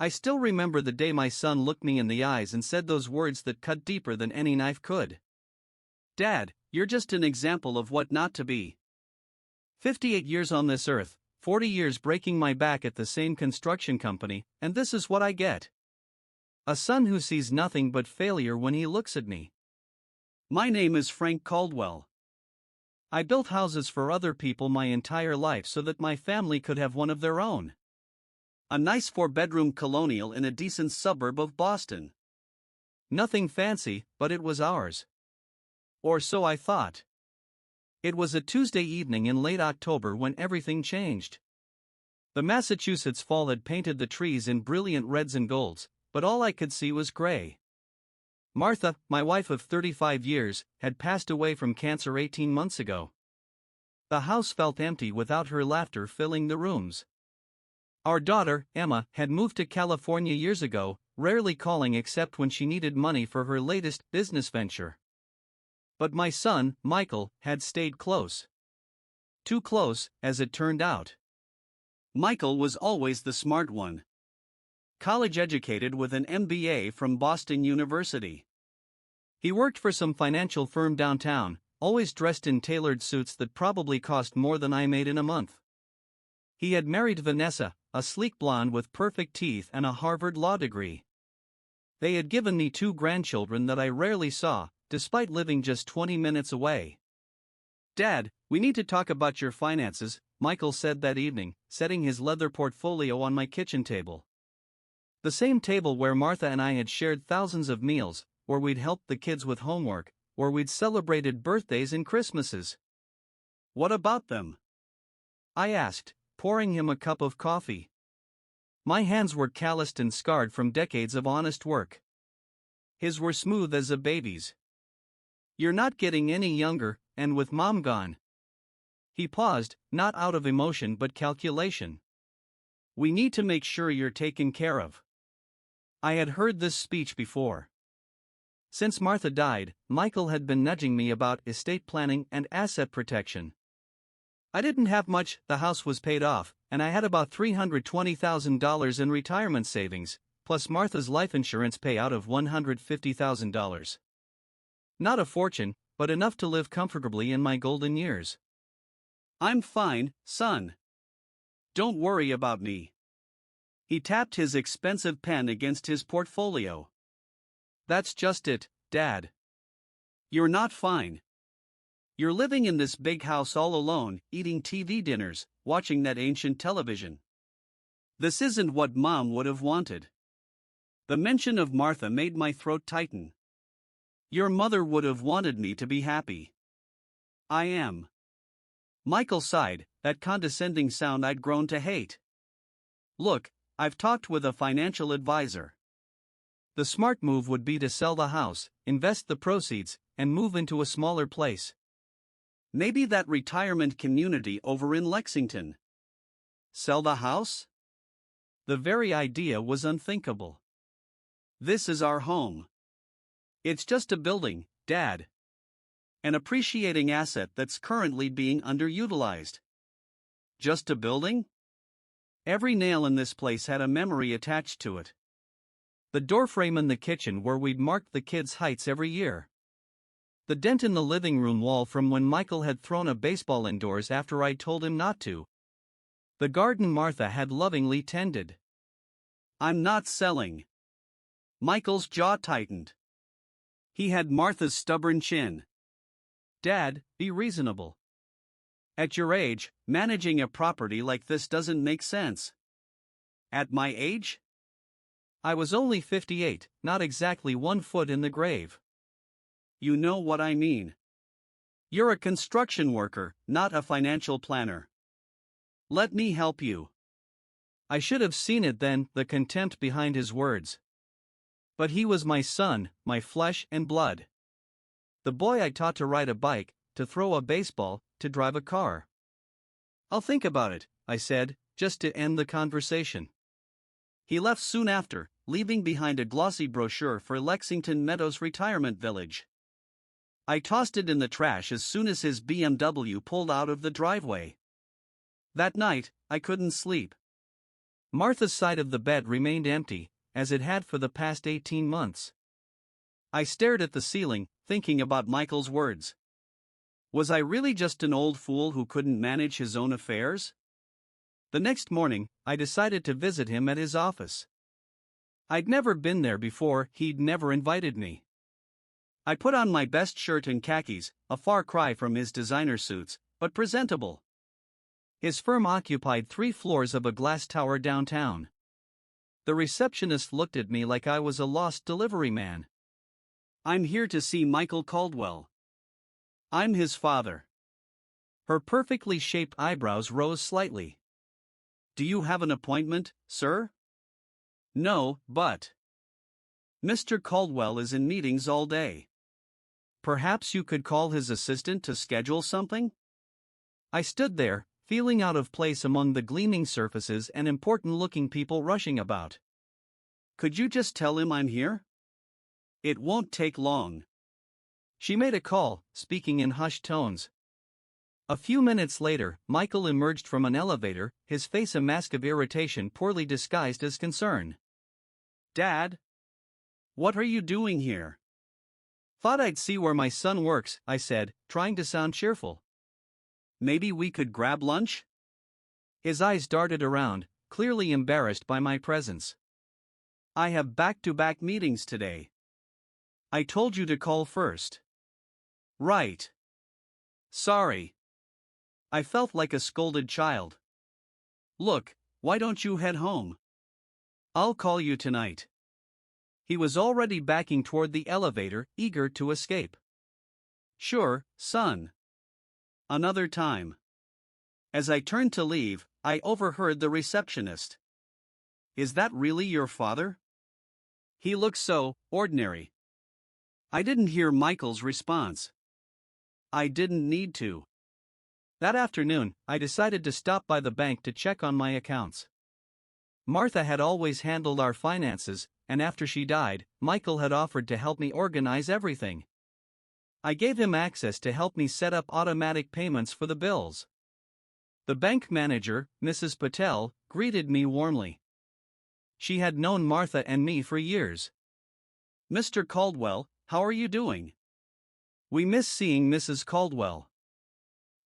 I still remember the day my son looked me in the eyes and said those words that cut deeper than any knife could. Dad, you're just an example of what not to be. 58 years on this earth, 40 years breaking my back at the same construction company, and this is what I get. A son who sees nothing but failure when he looks at me. My name is Frank Caldwell. I built houses for other people my entire life so that my family could have one of their own. A nice 4-bedroom colonial in a decent suburb of Boston. Nothing fancy, but it was ours. Or so I thought. It was a Tuesday evening in late October when everything changed. The Massachusetts fall had painted the trees in brilliant reds and golds, but all I could see was gray. Martha, my wife of 35 years, had passed away from cancer 18 months ago. The house felt empty without her laughter filling the rooms. Our daughter, Emma, had moved to California years ago, rarely calling except when she needed money for her latest business venture. But my son, Michael, had stayed close. Too close, as it turned out. Michael was always the smart one. College educated with an MBA from Boston University. He worked for some financial firm downtown, always dressed in tailored suits that probably cost more than I made in a month. He had married Vanessa, a sleek blonde with perfect teeth and a Harvard law degree. They had given me 2 grandchildren that I rarely saw, despite living just 20 minutes away. Dad, we need to talk about your finances, Michael said that evening, setting his leather portfolio on my kitchen table. The same table where Martha and I had shared thousands of meals, where we'd helped the kids with homework, where we'd celebrated birthdays and Christmases. What about them? I asked, pouring him a cup of coffee. My hands were calloused and scarred from decades of honest work. His were smooth as a baby's. You're not getting any younger, and with Mom gone. He paused, not out of emotion but calculation. We need to make sure you're taken care of. I had heard this speech before. Since Martha died, Michael had been nudging me about estate planning and asset protection. I didn't have much, the house was paid off, and I had about $320,000 in retirement savings, plus Martha's life insurance payout of $150,000. Not a fortune, but enough to live comfortably in my golden years. I'm fine, son. Don't worry about me. He tapped his expensive pen against his portfolio. That's just it, Dad. You're not fine. You're living in this big house all alone, eating TV dinners, watching that ancient television. This isn't what Mom would have wanted. The mention of Martha made my throat tighten. Your mother would have wanted me to be happy. I am. Michael sighed, that condescending sound I'd grown to hate. Look, I've talked with a financial advisor. The smart move would be to sell the house, invest the proceeds, and move into a smaller place. Maybe that retirement community over in Lexington. Sell the house? The very idea was unthinkable. This is our home. It's just a building, Dad. An appreciating asset that's currently being underutilized. Just a building? Every nail in this place had a memory attached to it. The doorframe in the kitchen where we'd marked the kids' heights every year. The dent in the living room wall from when Michael had thrown a baseball indoors after I told him not to. The garden Martha had lovingly tended. I'm not selling. Michael's jaw tightened. He had Martha's stubborn chin. Dad, be reasonable. At your age, managing a property like this doesn't make sense. At my age? I was only 58, not exactly 1 foot in the grave. You know what I mean. You're a construction worker, not a financial planner. Let me help you. I should have seen it then, the contempt behind his words. But he was my son, my flesh and blood. The boy I taught to ride a bike, to throw a baseball, to drive a car. I'll think about it, I said, just to end the conversation. He left soon after, leaving behind a glossy brochure for Lexington Meadows Retirement Village. I tossed it in the trash as soon as his BMW pulled out of the driveway. That night, I couldn't sleep. Martha's side of the bed remained empty, as it had for the past 18 months. I stared at the ceiling, thinking about Michael's words. Was I really just an old fool who couldn't manage his own affairs? The next morning, I decided to visit him at his office. I'd never been there before, he'd never invited me. I put on my best shirt and khakis, a far cry from his designer suits, but presentable. His firm occupied 3 floors of a glass tower downtown. The receptionist looked at me like I was a lost delivery man. "I'm here to see Michael Caldwell. I'm his father." Her perfectly shaped eyebrows rose slightly. "Do you have an appointment, sir?" "No, but Mr. Caldwell is in meetings all day. Perhaps you could call his assistant to schedule something?" I stood there, feeling out of place among the gleaming surfaces and important-looking people rushing about. "Could you just tell him I'm here? It won't take long." She made a call, speaking in hushed tones. A few minutes later, Michael emerged from an elevator, his face a mask of irritation poorly disguised as concern. "Dad? What are you doing here?" "Thought I'd see where my son works," I said, trying to sound cheerful. "Maybe we could grab lunch?" His eyes darted around, clearly embarrassed by my presence. "I have back-to-back meetings today. I told you to call first." "Right. Sorry." I felt like a scolded child. "Look, why don't you head home? I'll call you tonight." He was already backing toward the elevator, eager to escape. "Sure, son. Another time." As I turned to leave, I overheard the receptionist. "Is that really your father? He looks so ordinary." I didn't hear Michael's response. I didn't need to. That afternoon, I decided to stop by the bank to check on my accounts. Martha had always handled our finances, and after she died, Michael had offered to help me organize everything. I gave him access to help me set up automatic payments for the bills. The bank manager, Mrs. Patel, greeted me warmly. She had known Martha and me for years. "Mr. Caldwell, how are you doing?" "We miss seeing Mrs. Caldwell."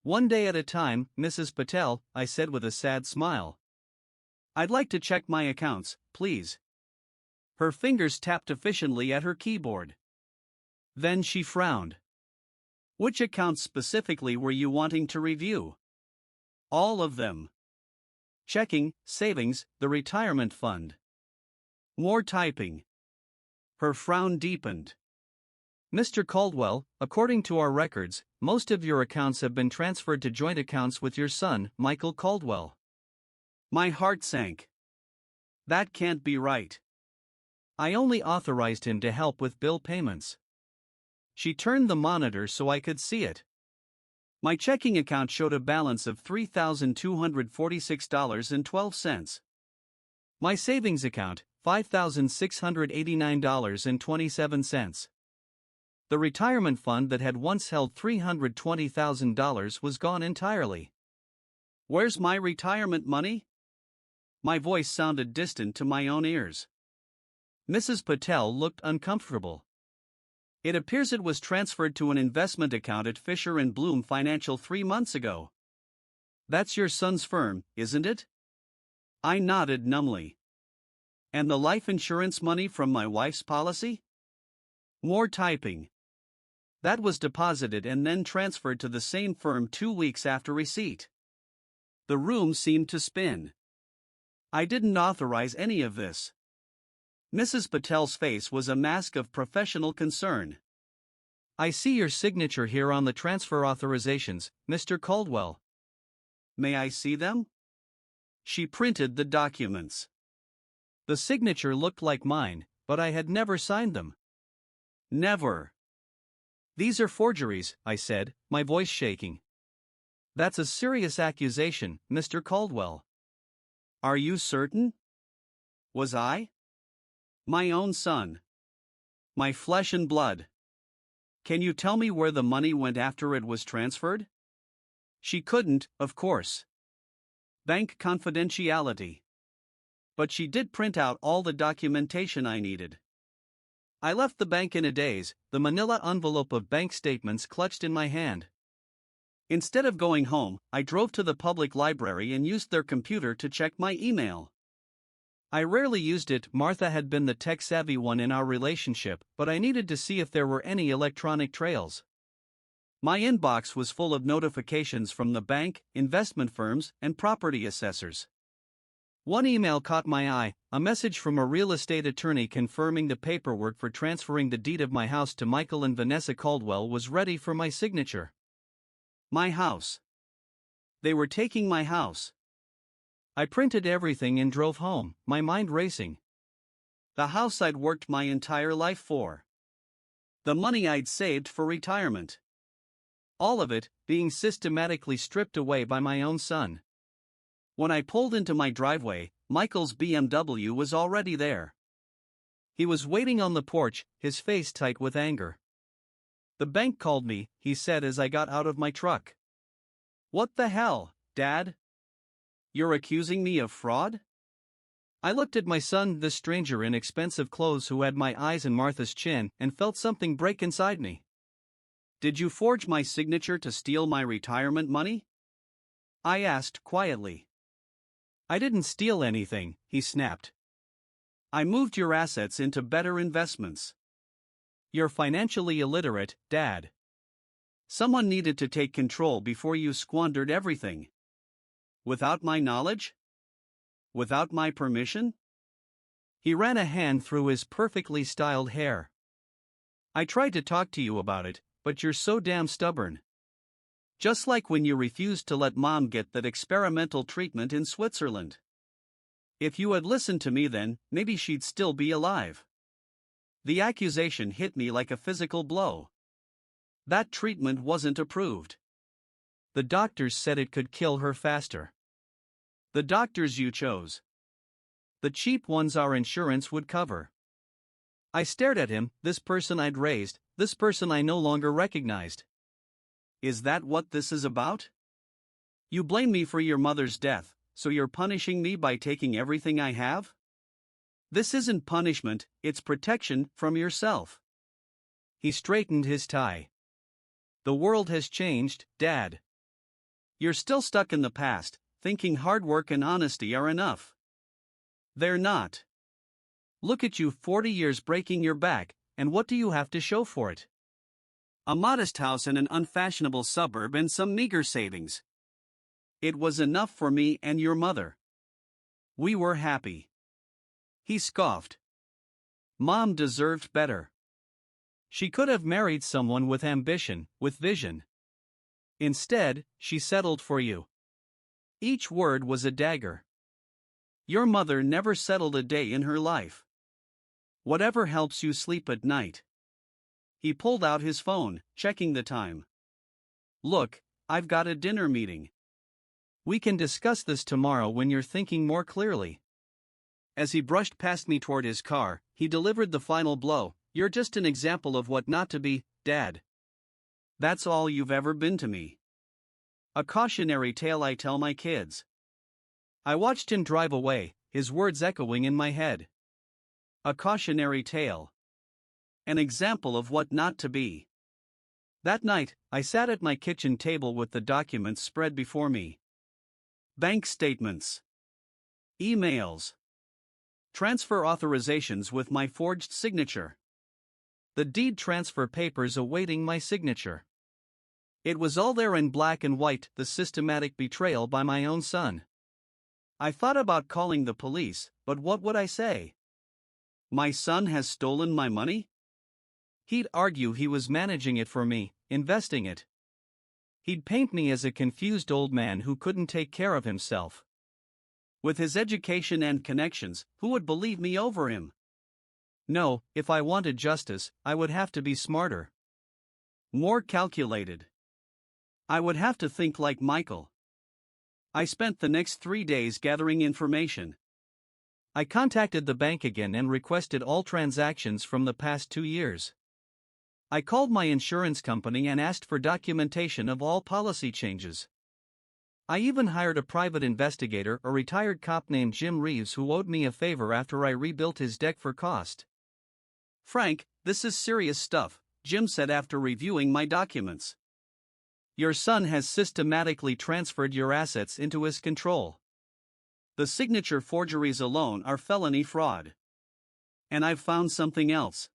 "One day at a time, Mrs. Patel," I said with a sad smile. "I'd like to check my accounts, please." Her fingers tapped efficiently at her keyboard. Then she frowned. "Which accounts specifically were you wanting to review?" "All of them. Checking, savings, the retirement fund." More typing. Her frown deepened. "Mr. Caldwell, according to our records, most of your accounts have been transferred to joint accounts with your son, Michael Caldwell." My heart sank. That can't be right. I only authorized him to help with bill payments. She turned the monitor so I could see it. My checking account showed a balance of $3,246.12. My savings account, $5,689.27. The retirement fund that had once held $320,000 was gone entirely. "Where's my retirement money?" My voice sounded distant to my own ears. Mrs. Patel looked uncomfortable. "It appears it was transferred to an investment account at Fisher & Bloom Financial 3 months ago." "That's your son's firm, isn't it?" I nodded numbly. "And the life insurance money from my wife's policy?" More typing. "That was deposited and then transferred to the same firm 2 weeks after receipt." The room seemed to spin. "I didn't authorize any of this." Mrs. Patel's face was a mask of professional concern. "I see your signature here on the transfer authorizations, Mr. Caldwell." "May I see them?" She printed the documents. The signature looked like mine, but I had never signed them. "Never." "These are forgeries," I said, my voice shaking. "That's a serious accusation, Mr. Caldwell." "Are you certain? Was I? My own son. My flesh and blood. Can you tell me where the money went after it was transferred?" She couldn't, of course. Bank confidentiality. But she did print out all the documentation I needed. I left the bank in a daze, the manila envelope of bank statements clutched in my hand. Instead of going home, I drove to the public library and used their computer to check my email. I rarely used it. Martha had been the tech-savvy one in our relationship, but I needed to see if there were any electronic trails. My inbox was full of notifications from the bank, investment firms, and property assessors. One email caught my eye, a message from a real estate attorney confirming the paperwork for transferring the deed of my house to Michael and Vanessa Caldwell was ready for my signature. My house. They were taking my house. I printed everything and drove home, my mind racing. The house I'd worked my entire life for. The money I'd saved for retirement. All of it being systematically stripped away by my own son. When I pulled into my driveway, Michael's BMW was already there. He was waiting on the porch, his face tight with anger. "The bank called me," he said as I got out of my truck. "What the hell, Dad? You're accusing me of fraud?" I looked at my son, the stranger in expensive clothes who had my eyes and Martha's chin, and felt something break inside me. "Did you forge my signature to steal my retirement money?" I asked quietly. "I didn't steal anything," he snapped. "I moved your assets into better investments. You're financially illiterate, Dad. Someone needed to take control before you squandered everything. Without my knowledge? Without my permission?" He ran a hand through his perfectly styled hair. "I tried to talk to you about it, but you're so damn stubborn. Just like when you refused to let Mom get that experimental treatment in Switzerland. If you had listened to me then, maybe she'd still be alive." The accusation hit me like a physical blow. That treatment wasn't approved. The doctors said it could kill her faster. The doctors you chose. The cheap ones our insurance would cover. I stared at him, this person I'd raised, this person I no longer recognized. "Is that what this is about? You blame me for your mother's death, so you're punishing me by taking everything I have? This isn't punishment, it's protection from yourself." He straightened his tie. "The world has changed, Dad. You're still stuck in the past, thinking hard work and honesty are enough. They're not. Look at you, 40 years breaking your back, and what do you have to show for it? A modest house in an unfashionable suburb and some meager savings. It was enough for me and your mother. We were happy." He scoffed. "Mom deserved better. She could have married someone with ambition, with vision. Instead, she settled for you." Each word was a dagger. "Your mother never settled a day in her life. Whatever helps you sleep at night." He pulled out his phone, checking the time. "Look, I've got a dinner meeting. We can discuss this tomorrow when you're thinking more clearly." As he brushed past me toward his car, he delivered the final blow. "You're just an example of what not to be, Dad. That's all you've ever been to me. A cautionary tale I tell my kids." I watched him drive away, his words echoing in my head. A cautionary tale. An example of what not to be. That night, I sat at my kitchen table with the documents spread before me. Bank statements. Emails. Transfer authorizations with my forged signature. The deed transfer papers awaiting my signature. It was all there in black and white, the systematic betrayal by my own son. I thought about calling the police, but what would I say? My son has stolen my money? He'd argue he was managing it for me, investing it. He'd paint me as a confused old man who couldn't take care of himself. With his education and connections, who would believe me over him? No, if I wanted justice, I would have to be smarter. More calculated. I would have to think like Michael. I spent the next 3 days gathering information. I contacted the bank again and requested all transactions from the past 2 years. I called my insurance company and asked for documentation of all policy changes. I even hired a private investigator, a retired cop named Jim Reeves, who owed me a favor after I rebuilt his deck for cost. "Frank, this is serious stuff," Jim said after reviewing my documents. "Your son has systematically transferred your assets into his control. The signature forgeries alone are felony fraud. And I've found something else."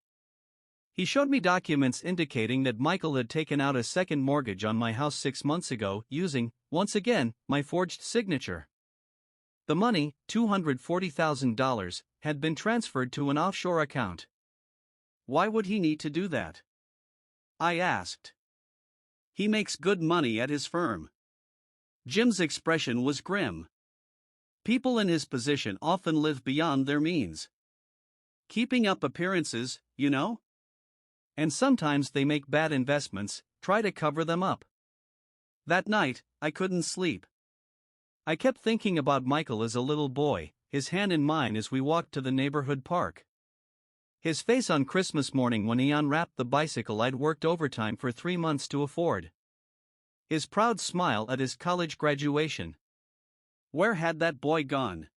He showed me documents indicating that Michael had taken out a second mortgage on my house 6 months ago using, once again, my forged signature. The money, $240,000, had been transferred to an offshore account. "Why would he need to do that?" I asked. "He makes good money at his firm." Jim's expression was grim. "People in his position often live beyond their means. Keeping up appearances, you know? And sometimes they make bad investments, try to cover them up." That night, I couldn't sleep. I kept thinking about Michael as a little boy, his hand in mine as we walked to the neighborhood park. His face on Christmas morning when he unwrapped the bicycle I'd worked overtime for 3 months to afford. His proud smile at his college graduation. Where had that boy gone?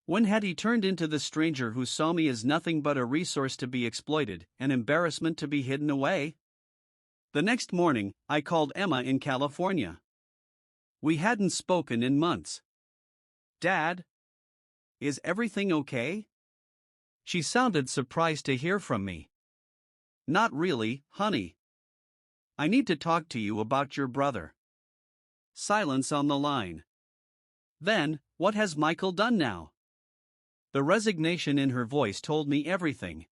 When had he turned into the stranger who saw me as nothing but a resource to be exploited, an embarrassment to be hidden away? The next morning, I called Emma in California. We hadn't spoken in months. "Dad? Is everything okay?" She sounded surprised to hear from me. "Not really, honey. I need to talk to you about your brother." Silence on the line. Then, what has Michael done now? The resignation in her voice told me everything.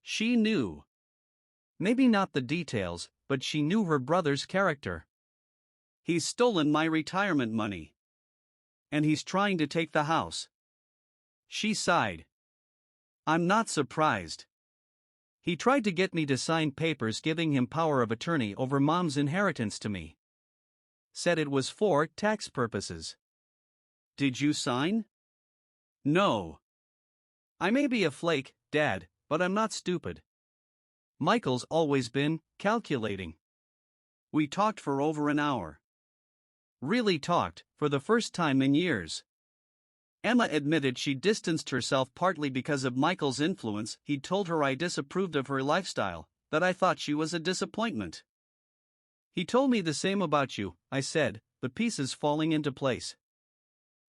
She knew. Maybe not the details, but she knew her brother's character. "He's stolen my retirement money. And he's trying to take the house." She sighed. "I'm not surprised. He tried to get me to sign papers giving him power of attorney over Mom's inheritance to me. Said it was for tax purposes." "Did you sign?" "No. I may be a flake, Dad, but I'm not stupid. Michael's always been calculating." We talked for over an hour. Really talked, for the first time in years. Emma admitted she distanced herself partly because of Michael's influence. He'd told her I disapproved of her lifestyle, that I thought she was a disappointment. "He told me the same about you," I said, the pieces falling into place.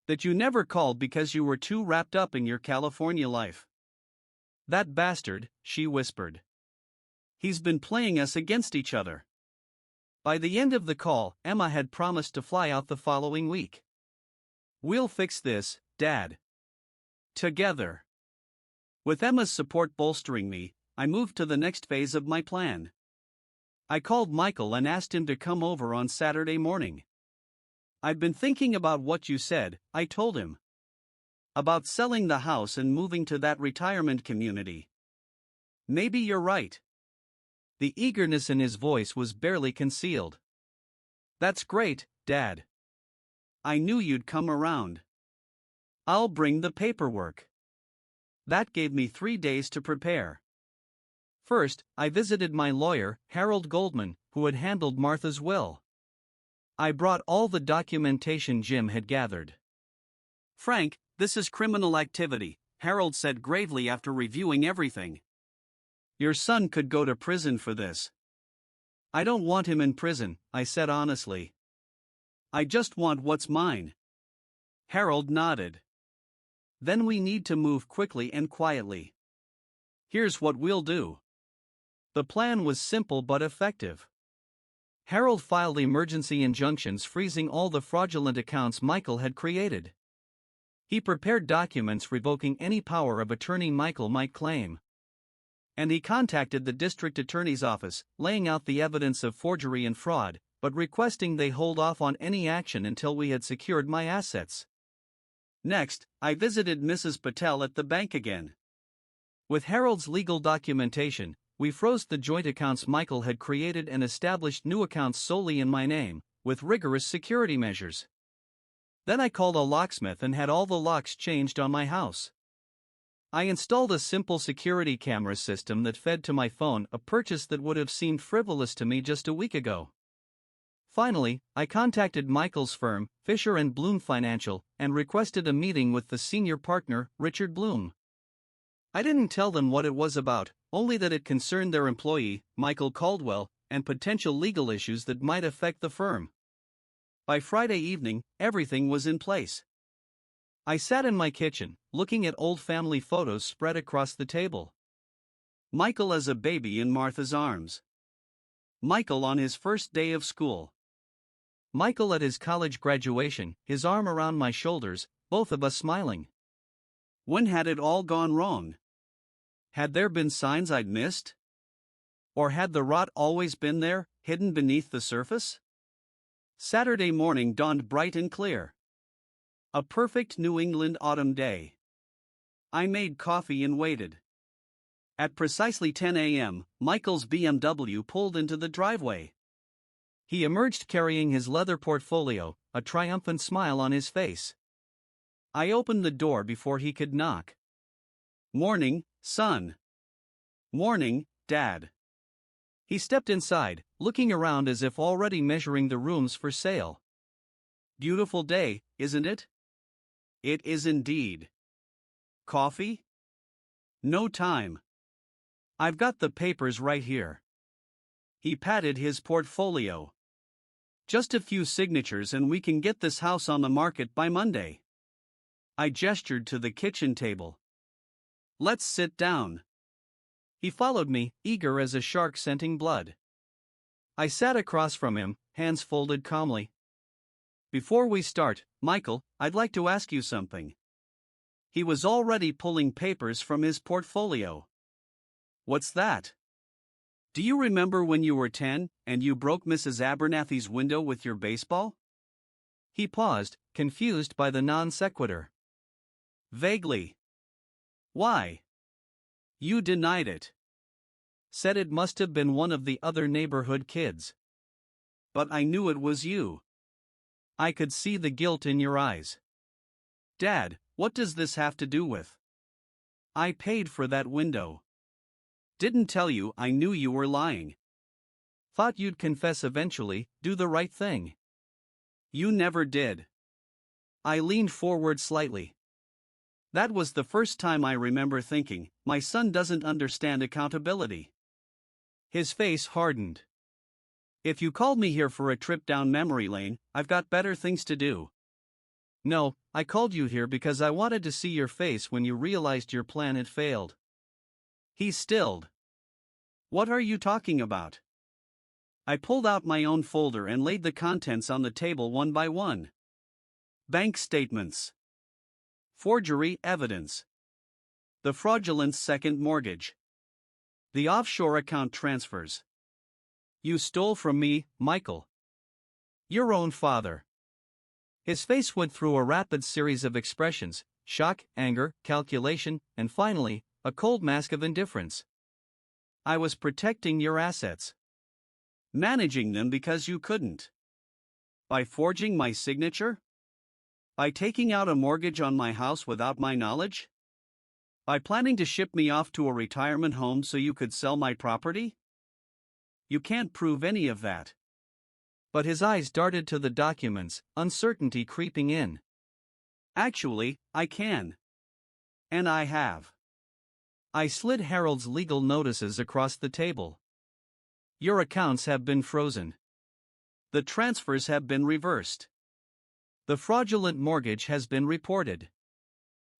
"That you never called because you were too wrapped up in your California life." "That bastard," she whispered. "He's been playing us against each other." By the end of the call, Emma had promised to fly out the following week. "We'll fix this, Dad. Together." With Emma's support bolstering me, I moved to the next phase of my plan. I called Michael and asked him to come over on Saturday morning. "I've been thinking about what you said," I told him. "About selling the house and moving to that retirement community. Maybe you're right." The eagerness in his voice was barely concealed. "That's great, Dad. I knew you'd come around. I'll bring the paperwork." That gave me 3 days to prepare. First, I visited my lawyer, Harold Goldman, who had handled Martha's will. I brought all the documentation Jim had gathered. "Frank, this is criminal activity," Harold said gravely after reviewing everything. "Your son could go to prison for this." "I don't want him in prison," I said honestly. "I just want what's mine." Harold nodded. "Then we need to move quickly and quietly. Here's what we'll do." The plan was simple but effective. Harold filed emergency injunctions freezing all the fraudulent accounts Michael had created. He prepared documents revoking any power of attorney Michael might claim. And he contacted the district attorney's office, laying out the evidence of forgery and fraud, but requesting they hold off on any action until we had secured my assets. Next, I visited Mrs. Patel at the bank again. With Harold's legal documentation, we froze the joint accounts Michael had created and established new accounts solely in my name, with rigorous security measures. Then I called a locksmith and had all the locks changed on my house. I installed a simple security camera system that fed to my phone, a purchase that would have seemed frivolous to me just a week ago. Finally, I contacted Michael's firm, Fisher & Bloom Financial, and requested a meeting with the senior partner, Richard Bloom. I didn't tell them what it was about, only that it concerned their employee, Michael Caldwell, and potential legal issues that might affect the firm. By Friday evening, everything was in place. I sat in my kitchen, looking at old family photos spread across the table. Michael as a baby in Martha's arms. Michael on his first day of school. Michael at his college graduation, his arm around my shoulders, both of us smiling. When had it all gone wrong? Had there been signs I'd missed? Or had the rot always been there, hidden beneath the surface? Saturday morning dawned bright and clear. A perfect New England autumn day. I made coffee and waited. At precisely 10 a.m., Michael's BMW pulled into the driveway. He emerged carrying his leather portfolio, a triumphant smile on his face. I opened the door before he could knock. "Morning, son." "Morning, Dad." He stepped inside, looking around as if already measuring the rooms for sale. "Beautiful day, isn't it?" "It is indeed." "Coffee?" "No time. I've got the papers right here." He patted his portfolio. "Just a few signatures and we can get this house on the market by Monday." I gestured to the kitchen table. "Let's sit down." He followed me, eager as a shark scenting blood. I sat across from him, hands folded calmly. "Before we start, Michael, I'd like to ask you something." He was already pulling papers from his portfolio. "What's that?" "Do you remember when you were 10, and you broke Mrs. Abernathy's window with your baseball?" He paused, confused by the non sequitur. "Vaguely." "Why?" "You denied it. Said it must have been one of the other neighborhood kids." "But I knew it was you." I could see the guilt in your eyes. "Dad, what does this have to do with?" "I paid for that window." "Didn't tell you I knew you were lying." "Thought you'd confess eventually, do the right thing." "You never did." I leaned forward slightly. That was the first time I remember thinking, my son doesn't understand accountability. His face hardened. "If you called me here for a trip down memory lane, I've got better things to do." "No, I called you here because I wanted to see your face when you realized your plan had failed." He stilled. "What are you talking about?" I pulled out my own folder and laid the contents on the table one by one. Bank statements. Forgery evidence. The fraudulent second mortgage. The offshore account transfers. "You stole from me, Michael." "Your own father." His face went through a rapid series of expressions: shock, anger, calculation, and finally, a cold mask of indifference. "I was protecting your assets. Managing them because you couldn't." "By forging my signature? By taking out a mortgage on my house without my knowledge? By planning to ship me off to a retirement home so you could sell my property?" "You can't prove any of that." But his eyes darted to the documents, uncertainty creeping in. "Actually, I can. And I have." I slid Harold's legal notices across the table. "Your accounts have been frozen. The transfers have been reversed. The fraudulent mortgage has been reported.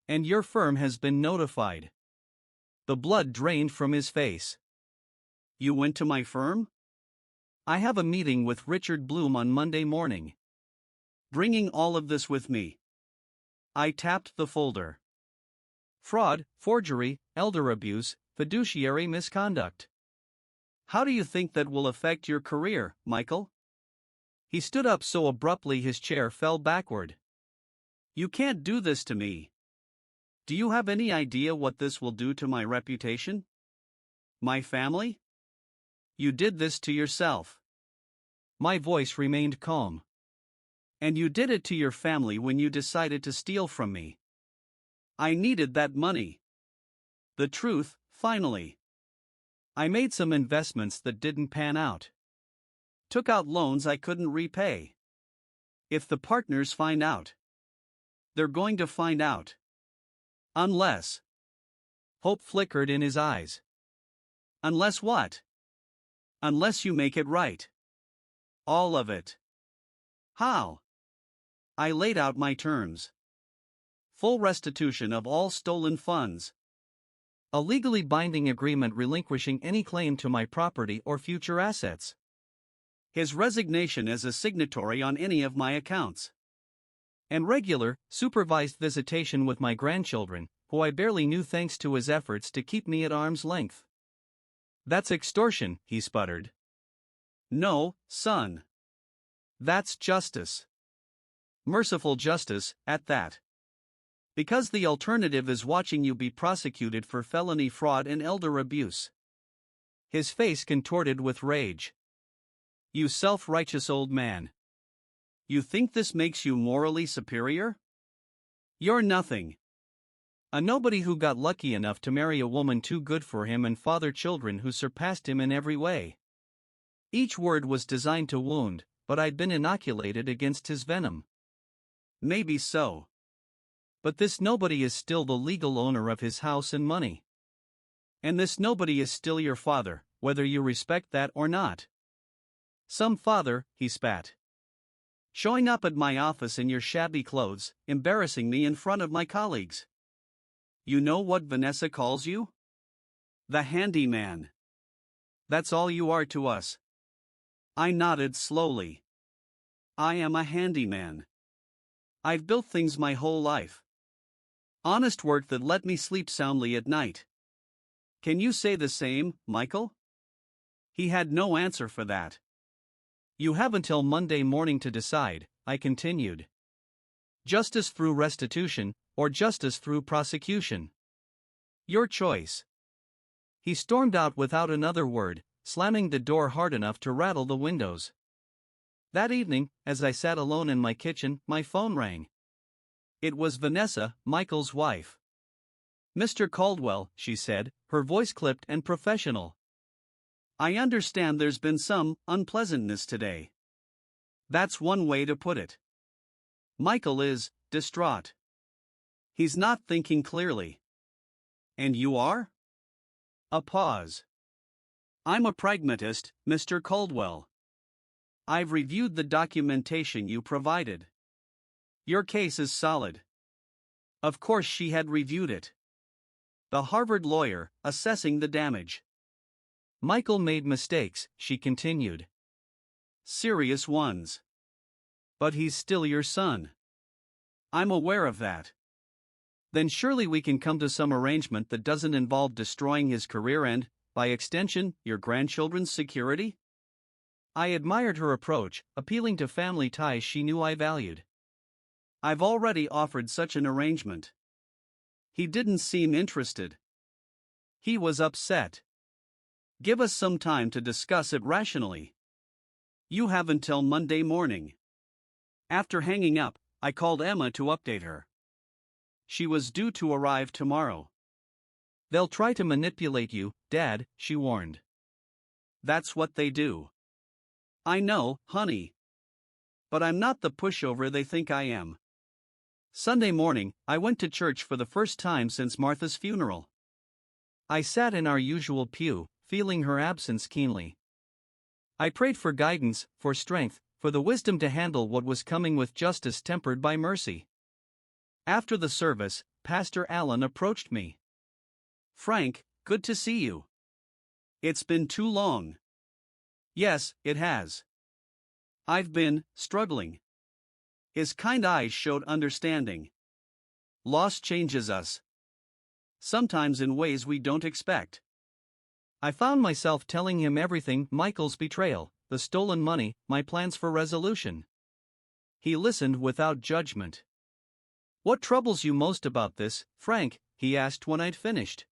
And your firm has been notified." The blood drained from his face. "You went to my firm?" "I have a meeting with Richard Bloom on Monday morning." "Bringing all of this with me." I tapped the folder. "Fraud, forgery, elder abuse, fiduciary misconduct. How do you think that will affect your career, Michael?" He stood up so abruptly his chair fell backward. "You can't do this to me. Do you have any idea what this will do to my reputation? My family? You did this to yourself." My voice remained calm. "And you did it to your family when you decided to steal from me." "I needed that money." The truth, finally. "I made some investments that didn't pan out." Took out loans I couldn't repay. If the partners find out. They're going to find out. Unless. Hope flickered in his eyes. Unless what? Unless you make it right. All of it. How? I laid out my terms. Full restitution of all stolen funds. A legally binding agreement relinquishing any claim to my property or future assets. His resignation as a signatory on any of my accounts. And regular, supervised visitation with my grandchildren, who I barely knew thanks to his efforts to keep me at arm's length. That's extortion, he sputtered. No, son. That's justice. Merciful justice, at that. Because the alternative is watching you be prosecuted for felony fraud and elder abuse. His face contorted with rage. You self-righteous old man. You think this makes you morally superior? You're nothing. A nobody who got lucky enough to marry a woman too good for him and father children who surpassed him in every way. Each word was designed to wound, but I'd been inoculated against his venom. Maybe so. But this nobody is still the legal owner of his house and money. And this nobody is still your father, whether you respect that or not. Some father, he spat. Showing up at my office in your shabby clothes, embarrassing me in front of my colleagues. You know what Vanessa calls you? The handyman. That's all you are to us. I nodded slowly. I am a handyman. I've built things my whole life. Honest work that let me sleep soundly at night. Can you say the same, Michael? He had no answer for that. You have until Monday morning to decide, I continued. Justice through restitution, or justice through prosecution. Your choice. He stormed out without another word, slamming the door hard enough to rattle the windows. That evening, as I sat alone in my kitchen, my phone rang. It was Vanessa, Michael's wife. Mr. Caldwell, she said, her voice clipped and professional. I understand there's been some unpleasantness today. That's one way to put it. Michael is distraught. He's not thinking clearly. And you are? A pause. I'm a pragmatist, Mr. Caldwell. I've reviewed the documentation you provided. Your case is solid. Of course she had reviewed it. The Harvard lawyer, assessing the damage. Michael made mistakes, she continued. Serious ones. But he's still your son. I'm aware of that. Then surely we can come to some arrangement that doesn't involve destroying his career and, by extension, your grandchildren's security? I admired her approach, appealing to family ties she knew I valued. I've already offered such an arrangement. He didn't seem interested. He was upset. Give us some time to discuss it rationally. You have until Monday morning. After hanging up, I called Emma to update her. She was due to arrive tomorrow. They'll try to manipulate you, Dad, she warned. That's what they do. I know, honey. But I'm not the pushover they think I am. Sunday morning, I went to church for the first time since Martha's funeral. I sat in our usual pew, feeling her absence keenly. I prayed for guidance, for strength, for the wisdom to handle what was coming with justice tempered by mercy. After the service, Pastor Allen approached me. Frank, good to see you. It's been too long. Yes, it has. I've been struggling. His kind eyes showed understanding. Loss changes us. Sometimes in ways we don't expect. I found myself telling him everything: Michael's betrayal, the stolen money, my plans for resolution. He listened without judgment. What troubles you most about this, Frank? He asked when I'd finished.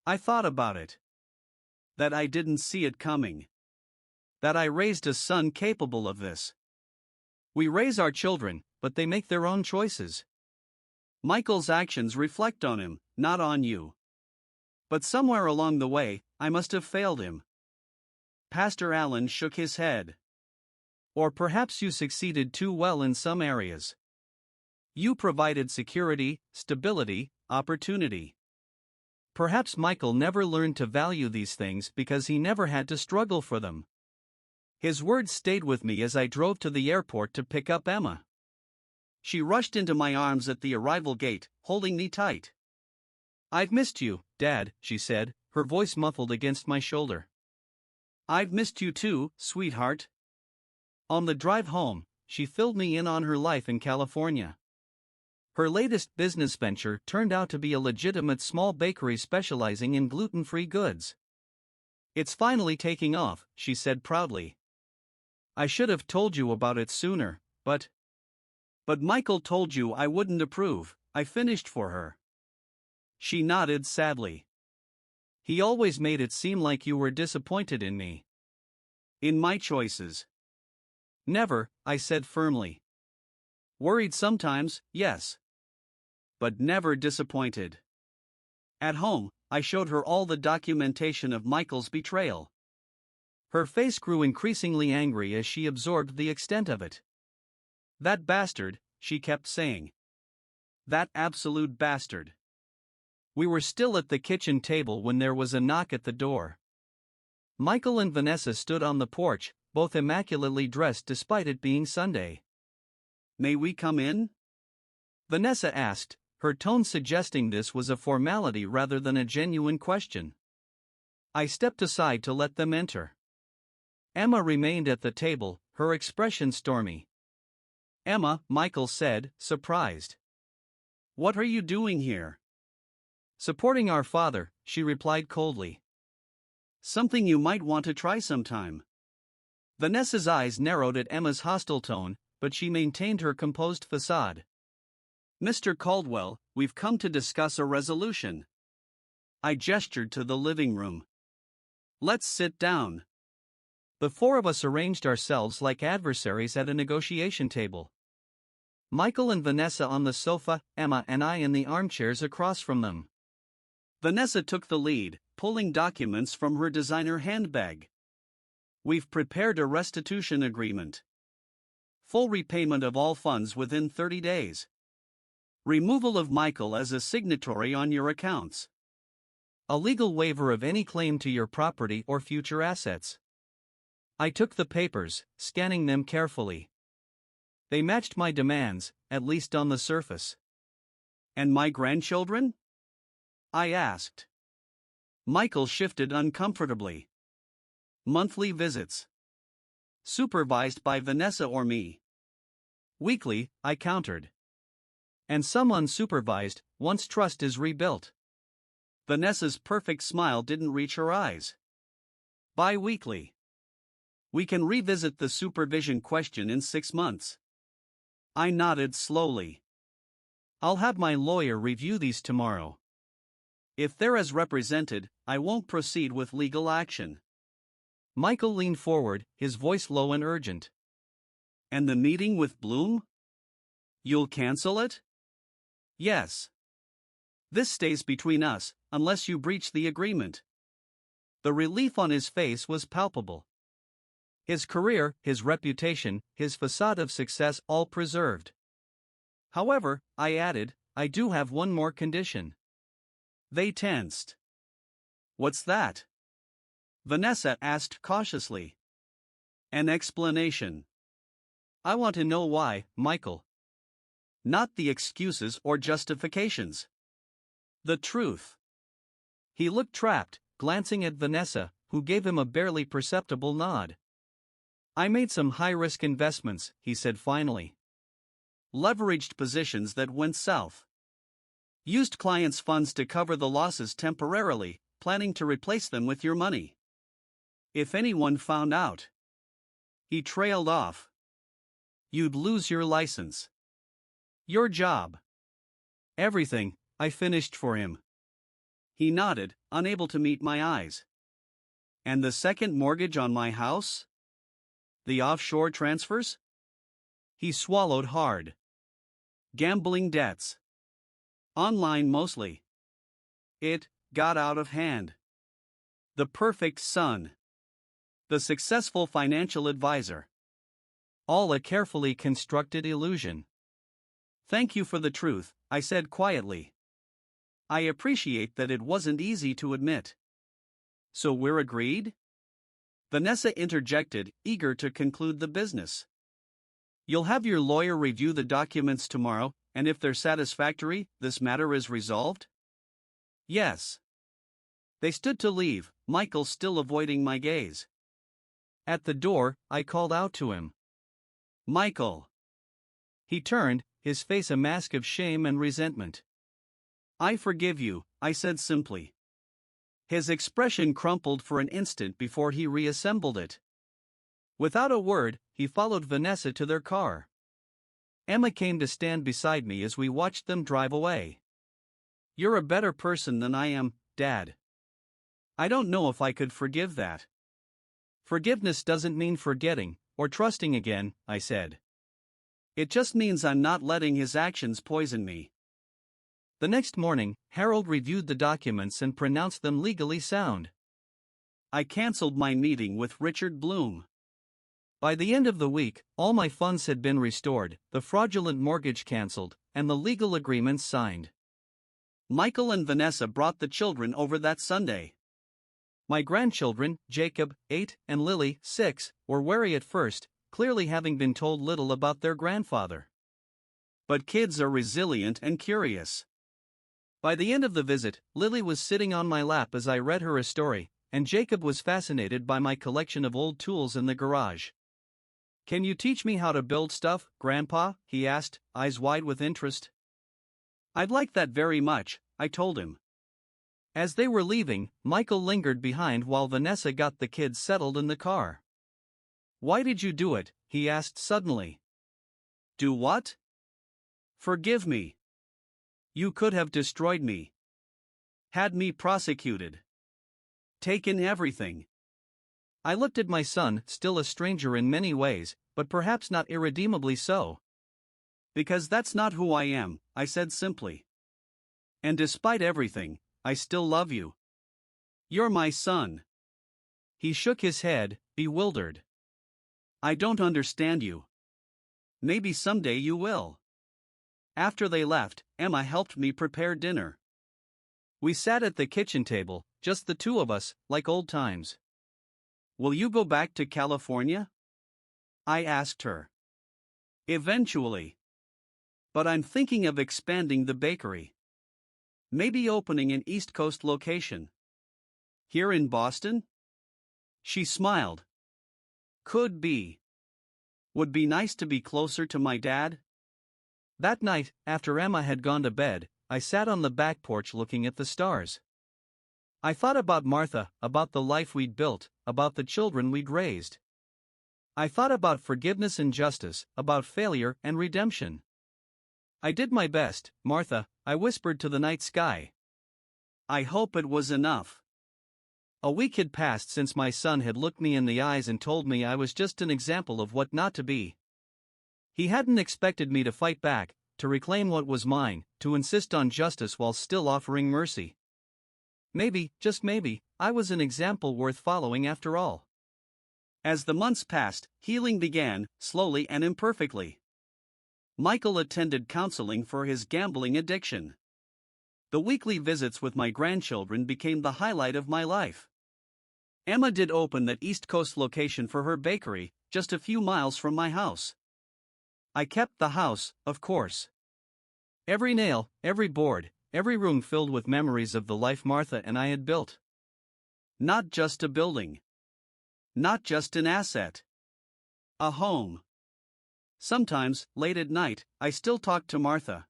I thought about it. That I didn't see it coming. That I raised a son capable of this. We raise our children, but they make their own choices. Michael's actions reflect on him, not on you. But somewhere along the way, I must have failed him. Pastor Allen shook his head. Or perhaps you succeeded too well in some areas. You provided security, stability, opportunity. Perhaps Michael never learned to value these things because he never had to struggle for them. His words stayed with me as I drove to the airport to pick up Emma. She rushed into my arms at the arrival gate, holding me tight. "I've missed you, Dad," she said, her voice muffled against my shoulder. "I've missed you too, sweetheart." On the drive home, she filled me in on her life in California. Her latest business venture turned out to be a legitimate small bakery specializing in gluten-free goods. "It's finally taking off," she said proudly. "I should have told you about it sooner, but Michael told you I wouldn't approve," I finished for her. She nodded sadly. "He always made it seem like you were disappointed in me. In my choices." "Never," I said firmly. "Worried sometimes, yes. But never disappointed." At home, I showed her all the documentation of Michael's betrayal. Her face grew increasingly angry as she absorbed the extent of it. "That bastard," she kept saying. "That absolute bastard." We were still at the kitchen table when there was a knock at the door. Michael and Vanessa stood on the porch, both immaculately dressed despite it being Sunday. "May we come in?" Vanessa asked, her tone suggesting this was a formality rather than a genuine question. I stepped aside to let them enter. Emma remained at the table, her expression stormy. "Emma," Michael said, surprised. "What are you doing here?" "Supporting our father," she replied coldly. "Something you might want to try sometime." Vanessa's eyes narrowed at Emma's hostile tone, but she maintained her composed facade. "Mr. Caldwell, we've come to discuss a resolution." I gestured to the living room. "Let's sit down." The four of us arranged ourselves like adversaries at a negotiation table. Michael and Vanessa on the sofa, Emma and I in the armchairs across from them. Vanessa took the lead, pulling documents from her designer handbag. "We've prepared a restitution agreement. Full repayment of all funds within 30 days. Removal of Michael as a signatory on your accounts. A legal waiver of any claim to your property or future assets." I took the papers, scanning them carefully. They matched my demands, at least on the surface. "And my grandchildren?" I asked. Michael shifted uncomfortably. "Monthly visits. Supervised by Vanessa or me." "Weekly," I countered. "And some unsupervised, once trust is rebuilt." Vanessa's perfect smile didn't reach her eyes. "Bi-weekly. We can revisit the supervision question in 6 months." I nodded slowly. "I'll have my lawyer review these tomorrow. If they're as represented, I won't proceed with legal action." Michael leaned forward, his voice low and urgent. "And the meeting with Bloom? You'll cancel it?" "Yes. This stays between us, unless you breach the agreement." The relief on his face was palpable. His career, his reputation, his facade of success all preserved. "However," I added, "I do have one more condition." They tensed. "What's that?" Vanessa asked cautiously. "An explanation. I want to know why, Michael. Not the excuses or justifications. The truth." He looked trapped, glancing at Vanessa, who gave him a barely perceptible nod. "I made some high-risk investments," he said finally. "Leveraged positions that went south. Used clients' funds to cover the losses temporarily, planning to replace them with your money. If anyone found out..." He trailed off. "You'd lose your license. Your job. Everything," I finished for him. He nodded, unable to meet my eyes. "And the second mortgage on my house? The offshore transfers?" He swallowed hard. "Gambling debts. Online mostly. It got out of hand. The perfect son. The successful financial advisor. All a carefully constructed illusion. Thank you for the truth, I said quietly. I appreciate that it wasn't easy to admit. So we're agreed? Vanessa interjected, eager to conclude the business. You'll have your lawyer review the documents tomorrow, and if they're satisfactory, this matter is resolved? Yes. They stood to leave, Michael still avoiding my gaze. At the door, I called out to him. Michael. He turned, his face a mask of shame and resentment. I forgive you, I said simply. His expression crumpled for an instant before he reassembled it. Without a word, he followed Vanessa to their car. Emma came to stand beside me as we watched them drive away. You're a better person than I am, Dad. I don't know if I could forgive that. Forgiveness doesn't mean forgetting, or trusting again, I said. It just means I'm not letting his actions poison me. The next morning, Harold reviewed the documents and pronounced them legally sound. I cancelled my meeting with Richard Bloom. By the end of the week, all my funds had been restored, the fraudulent mortgage cancelled, and the legal agreements signed. Michael and Vanessa brought the children over that Sunday. My grandchildren, Jacob, 8, and Lily, 6, were wary at first, clearly having been told little about their grandfather. But kids are resilient and curious. By the end of the visit, Lily was sitting on my lap as I read her a story, and Jacob was fascinated by my collection of old tools in the garage. Can you teach me how to build stuff, Grandpa? He asked, eyes wide with interest. I'd like that very much, I told him. As they were leaving, Michael lingered behind while Vanessa got the kids settled in the car. Why did you do it? He asked suddenly. Do what? Forgive me. You could have destroyed me. Had me prosecuted. Taken everything. I looked at my son, still a stranger in many ways, but perhaps not irredeemably so. Because that's not who I am, I said simply. And despite everything, I still love you. You're my son. He shook his head, bewildered. I don't understand you. Maybe someday you will. After they left, Emma helped me prepare dinner. We sat at the kitchen table, just the two of us, like old times. Will you go back to California? I asked her. Eventually. But I'm thinking of expanding the bakery. Maybe opening an East Coast location. Here in Boston? She smiled. Could be. Would be nice to be closer to my dad. That night, after Emma had gone to bed, I sat on the back porch looking at the stars. I thought about Martha, about the life we'd built, about the children we'd raised. I thought about forgiveness and justice, about failure and redemption. I did my best, Martha, I whispered to the night sky. I hope it was enough. A week had passed since my son had looked me in the eyes and told me I was just an example of what not to be. He hadn't expected me to fight back, to reclaim what was mine, to insist on justice while still offering mercy. Maybe, just maybe, I was an example worth following after all. As the months passed, healing began, slowly and imperfectly. Michael attended counseling for his gambling addiction. The weekly visits with my grandchildren became the highlight of my life. Emma did open that East Coast location for her bakery, just a few miles from my house. I kept the house, of course. Every nail, every board, every room filled with memories of the life Martha and I had built. Not just a building. Not just an asset. A home. Sometimes, late at night, I still talk to Martha.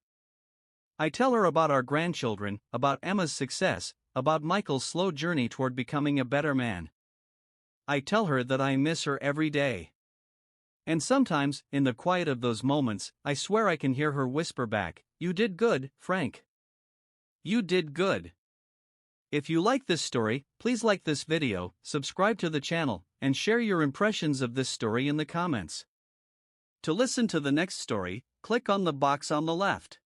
I tell her about our grandchildren, about Emma's success, about Michael's slow journey toward becoming a better man. I tell her that I miss her every day. And sometimes, in the quiet of those moments, I swear I can hear her whisper back, "You did good, Frank. You did good." If you like this story, please like this video, subscribe to the channel, and share your impressions of this story in the comments. To listen to the next story, click on the box on the left.